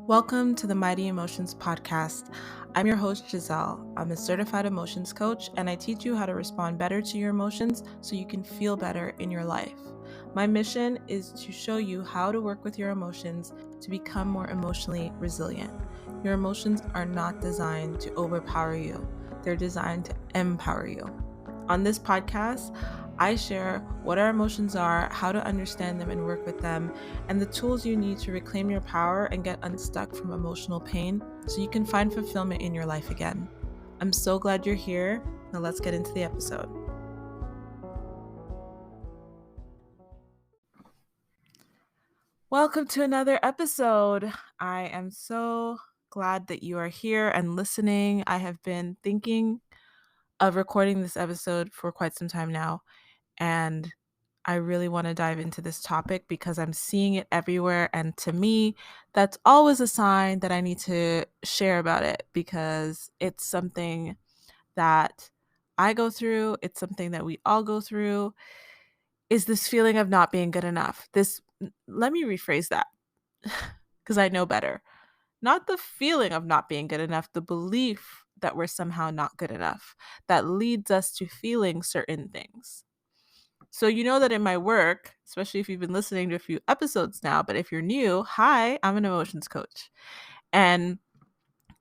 Welcome to the Mighty Emotions Podcast. I'm your host, Giselle. I'm a certified emotions coach, and I teach you how to respond better to your emotions so you can feel better in your life. My mission is to show you how to work with your emotions to become more emotionally resilient. Your emotions are not designed to overpower you, they're designed to empower you. On this podcast, I share what our emotions are, how to understand them and work with them, and the tools you need to reclaim your power and get unstuck from emotional pain so you can find fulfillment in your life again. I'm so glad you're here. Now let's get into the episode. Welcome to another episode. I am so glad that you are here and listening. I have been thinking of recording this episode for quite some time now, and I really want to dive into this topic because I'm seeing it everywhere. And to me, that's always a sign that I need to share about it because it's something that I go through. It's something that we all go through, is this feeling of not being good enough. Let me rephrase that because I know better. Not the feeling of not being good enough, the belief that we're somehow not good enough that leads us to feeling certain things. So you know that in my work, especially if you've been listening to a few episodes now, but if you're new, hi, I'm an emotions coach. And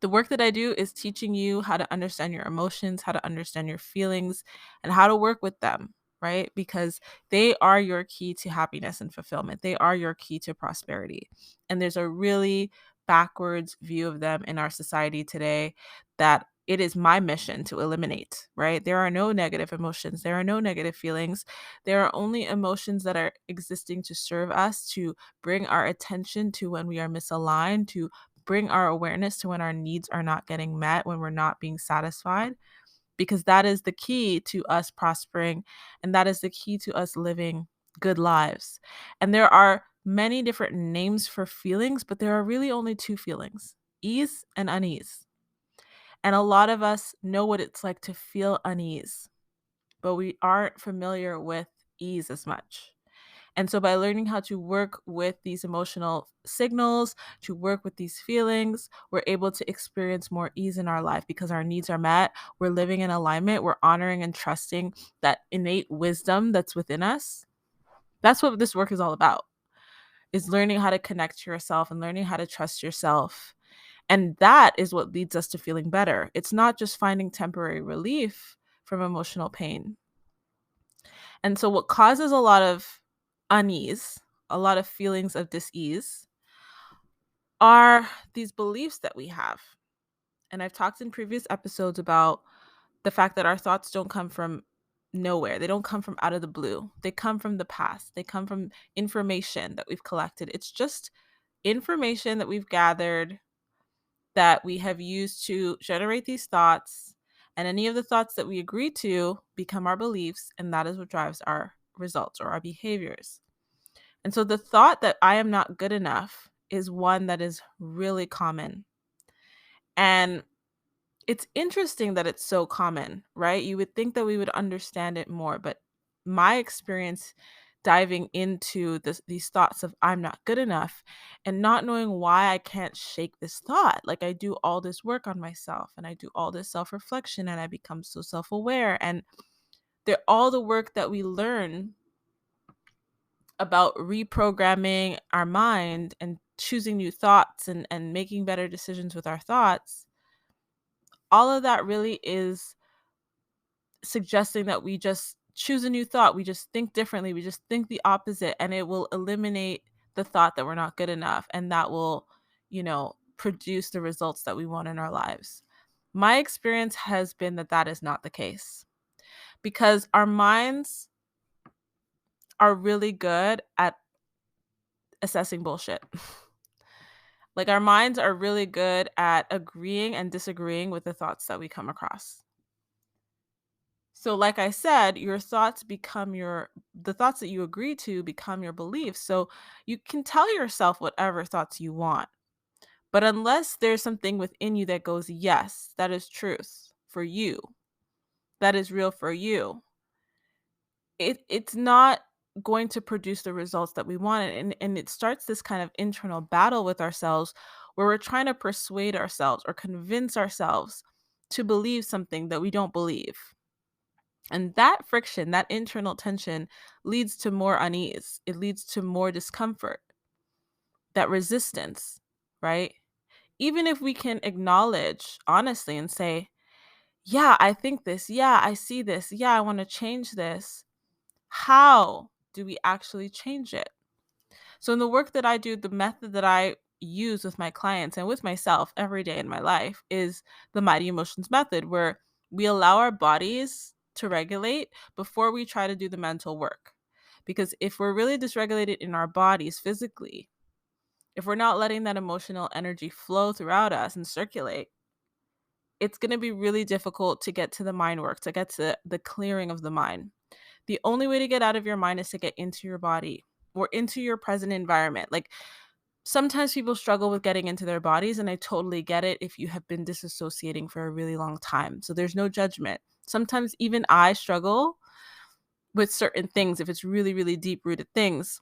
the work that I do is teaching you how to understand your emotions, how to understand your feelings, and how to work with them, right? Because they are your key to happiness and fulfillment. They are your key to prosperity. And there's a really backwards view of them in our society today that it is my mission to eliminate, right? There are no negative emotions. There are no negative feelings. There are only emotions that are existing to serve us, to bring our attention to when we are misaligned, to bring our awareness to when our needs are not getting met, when we're not being satisfied, because that is the key to us prospering and that is the key to us living good lives. And there are many different names for feelings, but there are really only two feelings: ease and unease. And a lot of us know what it's like to feel unease, but we aren't familiar with ease as much. And so, by learning how to work with these emotional signals, to work with these feelings, we're able to experience more ease in our life because our needs are met. We're living in alignment. We're honoring and trusting that innate wisdom that's within us. That's what this work is all about, is learning how to connect to yourself and learning how to trust yourself. And that is what leads us to feeling better. It's not just finding temporary relief from emotional pain. And so, what causes a lot of unease, a lot of feelings of dis-ease, are these beliefs that we have. And I've talked in previous episodes about the fact that our thoughts don't come from nowhere. They don't come from out of the blue. They come from the past. They come from information that we've collected. It's just information that we've gathered that we have used to generate these thoughts. And any of the thoughts that we agree to become our beliefs. And that is what drives our results or our behaviors. And so the thought that I am not good enough is one that is really common. And it's interesting that it's so common, right? You would think that we would understand it more, but my experience diving into these thoughts of I'm not good enough and not knowing why I can't shake this thought. Like, I do all this work on myself and I do all this self-reflection and I become so self-aware, and they're all the work that we learn about reprogramming our mind and choosing new thoughts and making better decisions with our thoughts. All of that really is suggesting that we just choose a new thought. We just think differently. We just think the opposite, and it will eliminate the thought that we're not good enough. And that will, produce the results that we want in our lives. My experience has been that that is not the case, because our minds are really good at assessing bullshit. Like, our minds are really good at agreeing and disagreeing with the thoughts that we come across. So, like I said, your thoughts become the thoughts that you agree to become your beliefs. So you can tell yourself whatever thoughts you want. But unless there's something within you that goes, yes, that is truth for you, that is real for you, it's not going to produce the results that we want. And it starts this kind of internal battle with ourselves where we're trying to persuade ourselves or convince ourselves to believe something that we don't believe. And that friction, that internal tension, leads to more unease. It leads to more discomfort, that resistance, right? Even if we can acknowledge honestly and say, yeah, I think this. Yeah, I see this. Yeah, I want to change this. How do we actually change it? So, in the work that I do, the method that I use with my clients and with myself every day in my life is the Mighty Emotions method, where we allow our bodies to regulate before we try to do the mental work. Because if we're really dysregulated in our bodies physically, if we're not letting that emotional energy flow throughout us and circulate, it's going to be really difficult to get to the mind work, to get to the clearing of the mind. The only way to get out of your mind is to get into your body or into your present environment. Like, sometimes people struggle with getting into their bodies, and I totally get it if you have been disassociating for a really long time. So there's no judgment. Sometimes even I struggle with certain things if it's really, really deep rooted things.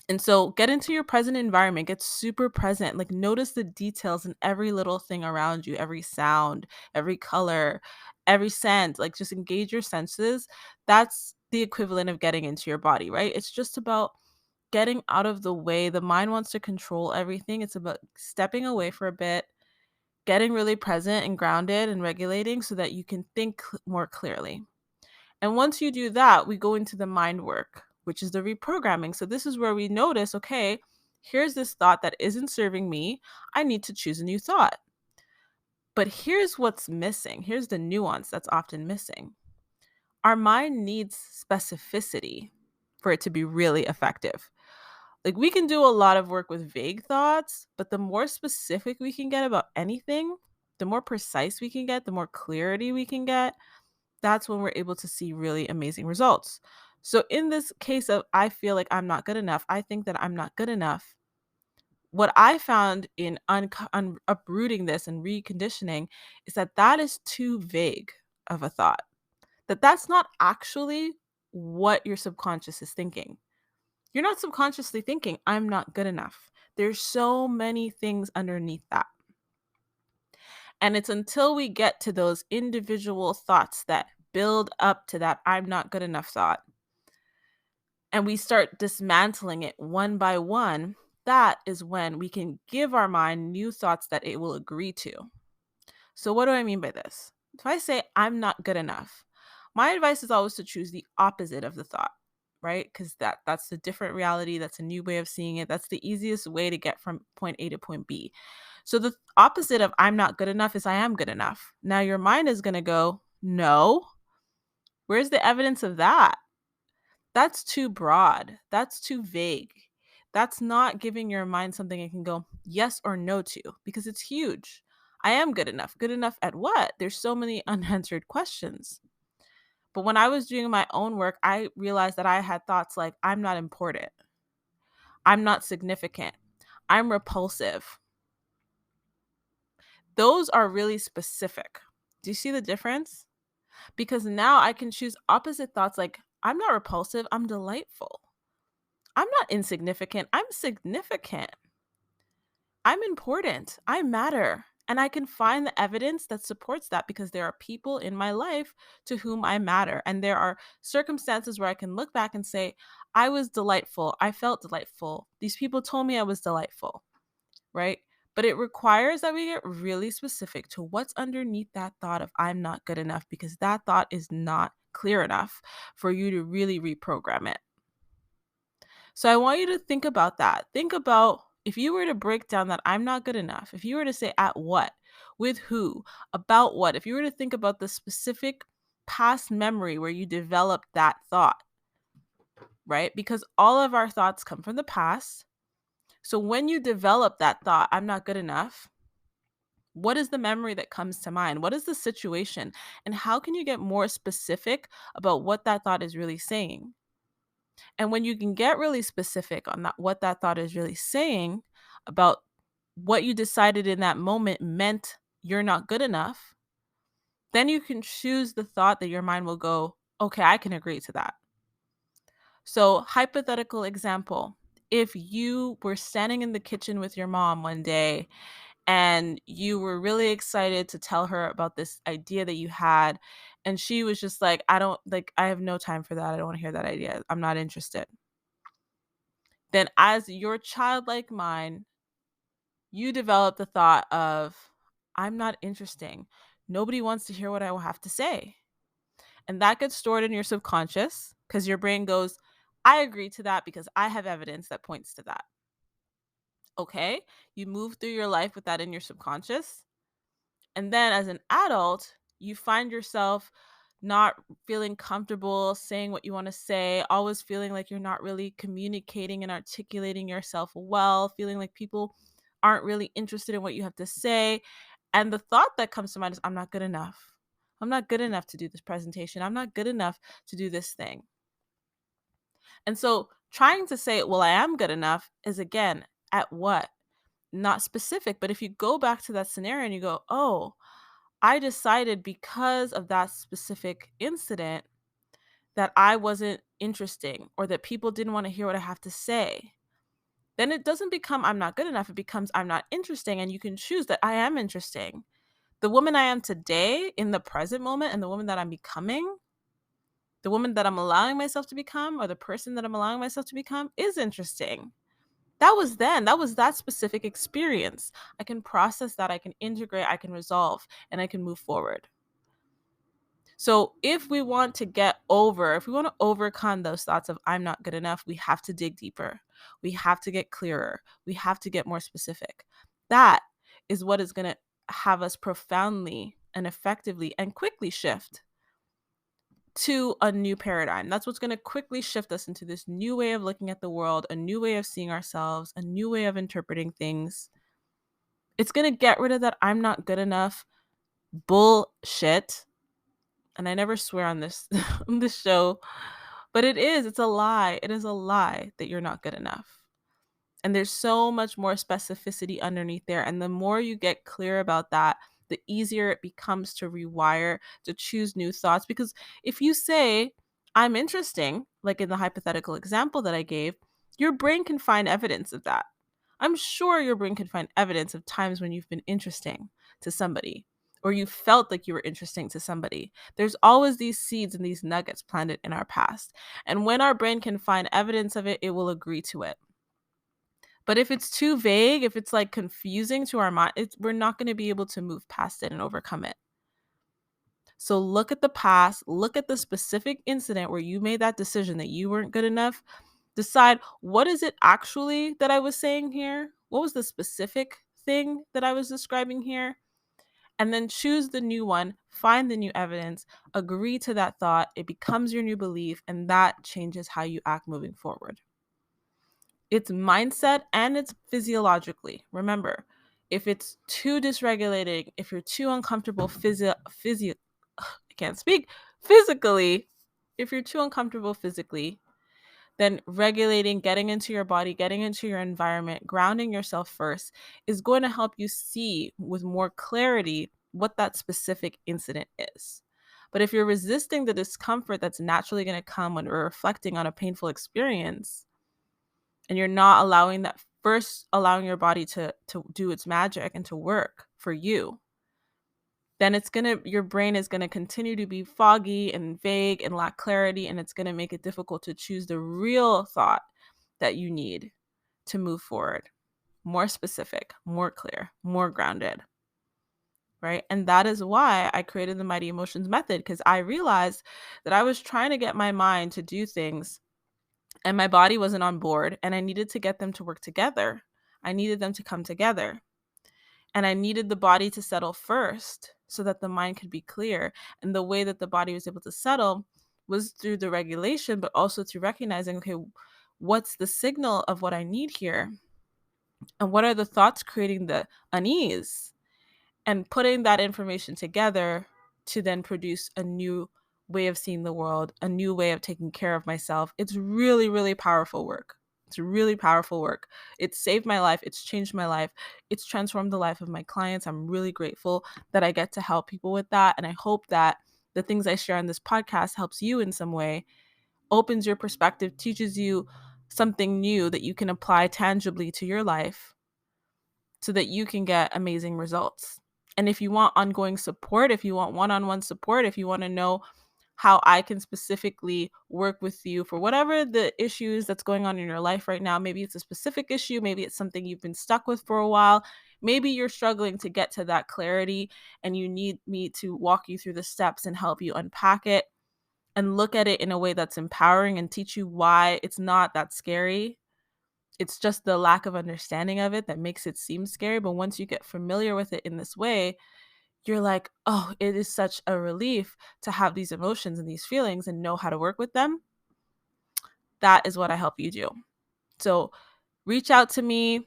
And so get into your present environment, get super present, like notice the details in every little thing around you, every sound, every color, every scent, like just engage your senses. That's the equivalent of getting into your body, right? It's just about getting out of the way. The mind wants to control everything. It's about stepping away for a bit, getting really present and grounded and regulating so that you can think more clearly. And once you do that, we go into the mind work, which is the reprogramming. So this is where we notice, okay, here's this thought that isn't serving me. I need to choose a new thought. But here's what's missing. Here's the nuance that's often missing. Our mind needs specificity for it to be really effective. Like, we can do a lot of work with vague thoughts, but the more specific we can get about anything, the more precise we can get, the more clarity we can get, that's when we're able to see really amazing results. So in this case of I feel like I'm not good enough, I think that I'm not good enough. What I found in uprooting this and reconditioning is that that is too vague of a thought. That's not actually what your subconscious is thinking. You're not subconsciously thinking, I'm not good enough. There's so many things underneath that. And it's until we get to those individual thoughts that build up to that I'm not good enough thought, and we start dismantling it one by one, that is when we can give our mind new thoughts that it will agree to. So, what do I mean by this? If I say I'm not good enough, my advice is always to choose the opposite of the thought, right? Because that's a different reality. That's a new way of seeing it. That's the easiest way to get from point A to point B. So the opposite of I'm not good enough is I am good enough. Now your mind is going to go, no. Where's the evidence of that? That's too broad. That's too vague. That's not giving your mind something it can go yes or no to, because it's huge. I am good enough. Good enough at what? There's so many unanswered questions. But when I was doing my own work, I realized that I had thoughts like, I'm not important. I'm not significant. I'm repulsive. Those are really specific. Do you see the difference? Because now I can choose opposite thoughts like, I'm not repulsive, I'm delightful. I'm not insignificant, I'm significant. I'm important, I matter. And I can find the evidence that supports that because there are people in my life to whom I matter. And there are circumstances where I can look back and say, I was delightful. I felt delightful. These people told me I was delightful, right? But it requires that we get really specific to what's underneath that thought of I'm not good enough, because that thought is not clear enough for you to really reprogram it. So I want you to think about that. Think about if you were to break down that I'm not good enough, if you were to say at what, with who, about what, if you were to think about the specific past memory where you developed that thought, right? Because all of our thoughts come from the past. So when you develop that thought, I'm not good enough, what is the memory that comes to mind? What is the situation? And how can you get more specific about what that thought is really saying? And when you can get really specific on that, what that thought is really saying about what you decided in that moment meant you're not good enough, then you can choose the thought that your mind will go, okay, I can agree to that. So, hypothetical example, if you were standing in the kitchen with your mom one day and you were really excited to tell her about this idea that you had, and she was just like, I have no time for that. I don't want to hear that idea. I'm not interested. Then, as your childlike mind, you develop the thought of, I'm not interesting. Nobody wants to hear what I will have to say. And that gets stored in your subconscious because your brain goes, I agree to that because I have evidence that points to that. Okay. You move through your life with that in your subconscious. And then as an adult, you find yourself not feeling comfortable saying what you want to say, always feeling like you're not really communicating and articulating yourself well, feeling like people aren't really interested in what you have to say. And the thought that comes to mind is, I'm not good enough. I'm not good enough to do this presentation. I'm not good enough to do this thing. And so trying to say, well, I am good enough is again, at what? Not specific. But if you go back to that scenario and you go, oh, I decided because of that specific incident that I wasn't interesting or that people didn't want to hear what I have to say. Then it doesn't become I'm not good enough. It becomes I'm not interesting. And you can choose that I am interesting. The woman I am today in the present moment and the woman that I'm becoming, the woman that I'm allowing myself to become or the person that I'm allowing myself to become is interesting. That was then. That was that specific experience. I can process that. I can integrate. I can resolve and I can move forward. So if we want to if we want to overcome those thoughts of I'm not good enough, we have to dig deeper. We have to get clearer. We have to get more specific. That is what is going to have us profoundly and effectively and quickly shift to a new paradigm. That's what's going to quickly shift us into this new way of looking at the world, a new way of seeing ourselves, a new way of interpreting things. It's going to get rid of that I'm not good enough bullshit. And I never swear on this on this show, but it's a lie. It is a lie that you're not good enough. And there's so much more specificity underneath there. And the more you get clear about that, the easier it becomes to rewire, to choose new thoughts. Because if you say, I'm interesting, like in the hypothetical example that I gave, your brain can find evidence of that. I'm sure your brain can find evidence of times when you've been interesting to somebody or you felt like you were interesting to somebody. There's always these seeds and these nuggets planted in our past. And when our brain can find evidence of it, it will agree to it. But if it's too vague, if it's like confusing to our mind, we're not going to be able to move past it and overcome it. So look at the past, look at the specific incident where you made that decision that you weren't good enough. Decide what is it actually that I was saying here? What was the specific thing that I was describing here? And then choose the new one, find the new evidence, agree to that thought. It becomes your new belief, and that changes how you act moving forward. It's mindset and it's physiologically. Remember, if it's too dysregulating, if you're too uncomfortable I can't speak physically, if you're too uncomfortable physically, then regulating, getting into your body, getting into your environment, grounding yourself first is going to help you see with more clarity what that specific incident is. But if you're resisting the discomfort that's naturally going to come when we're reflecting on a painful experience, and you're not allowing your body to do its magic and to work for you, then your brain is going to continue to be foggy and vague and lack clarity, and it's going to make it difficult to choose the real thought that you need to move forward. More specific, more clear, more grounded. Right? And that is why I created the Mighty Emotions method, because I realized that I was trying to get my mind to do things and my body wasn't on board, and I needed to get them to work together. I needed them to come together. And I needed the body to settle first so that the mind could be clear. And the way that the body was able to settle was through the regulation, but also through recognizing, okay, what's the signal of what I need here? And what are the thoughts creating the unease? And putting that information together to then produce a new way of seeing the world, a new way of taking care of myself. It's really, really powerful work. It's really powerful work. It's saved my life. It's changed my life. It's transformed the life of my clients. I'm really grateful that I get to help people with that. And I hope that the things I share on this podcast helps you in some way. opens your perspective, teaches you something new that you can apply tangibly to your life so that you can get amazing results. And if you want ongoing support, if you want one-on-one support, if you want to know how I can specifically work with you for whatever the issues that's going on in your life right now, maybe it's a specific issue, maybe it's something you've been stuck with for a while, maybe you're struggling to get to that clarity and you need me to walk you through the steps and help you unpack it and look at it in a way that's empowering and teach you why it's not that scary. It's just the lack of understanding of it that makes it seem scary. But once you get familiar with it in this way, you're like, oh, it is such a relief to have these emotions and these feelings and know how to work with them. That is what I help you do. So reach out to me,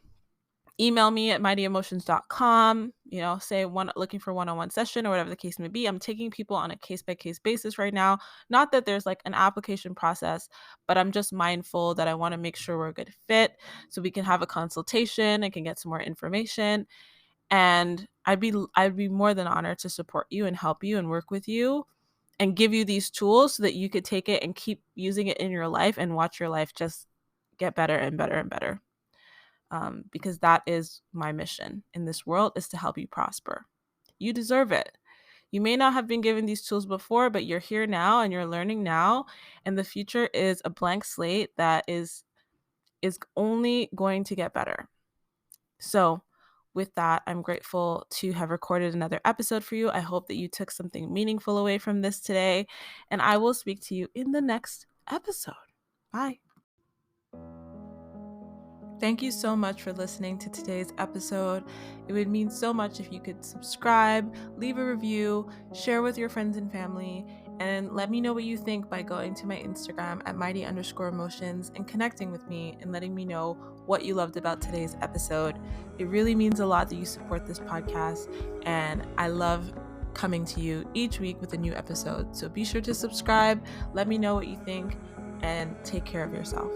email me at mightyemotions.com, say looking for one-on-one session or whatever the case may be. I'm taking people on a case-by-case basis right now. Not that there's like an application process, but I'm just mindful that I want to make sure we're a good fit so we can have a consultation and can get some more information. And I'd be more than honored to support you and help you and work with you and give you these tools so that you could take it and keep using it in your life and watch your life just get better and better and better. Because that is my mission in this world, is to help you prosper. You deserve it. You may not have been given these tools before, but you're here now and you're learning now. And the future is a blank slate that is only going to get better. So with that, I'm grateful to have recorded another episode for you. I hope that you took something meaningful away from this today, and I will speak to you in the next episode. Bye. Thank you so much for listening to today's episode. It would mean so much if you could subscribe, leave a review, share with your friends and family, and let me know what you think by going to my Instagram at mighty_emotions and connecting with me and letting me know what you loved about today's episode. It really means a lot that you support this podcast, and I love coming to you each week with a new episode. So be sure to subscribe, let me know what you think, and take care of yourself.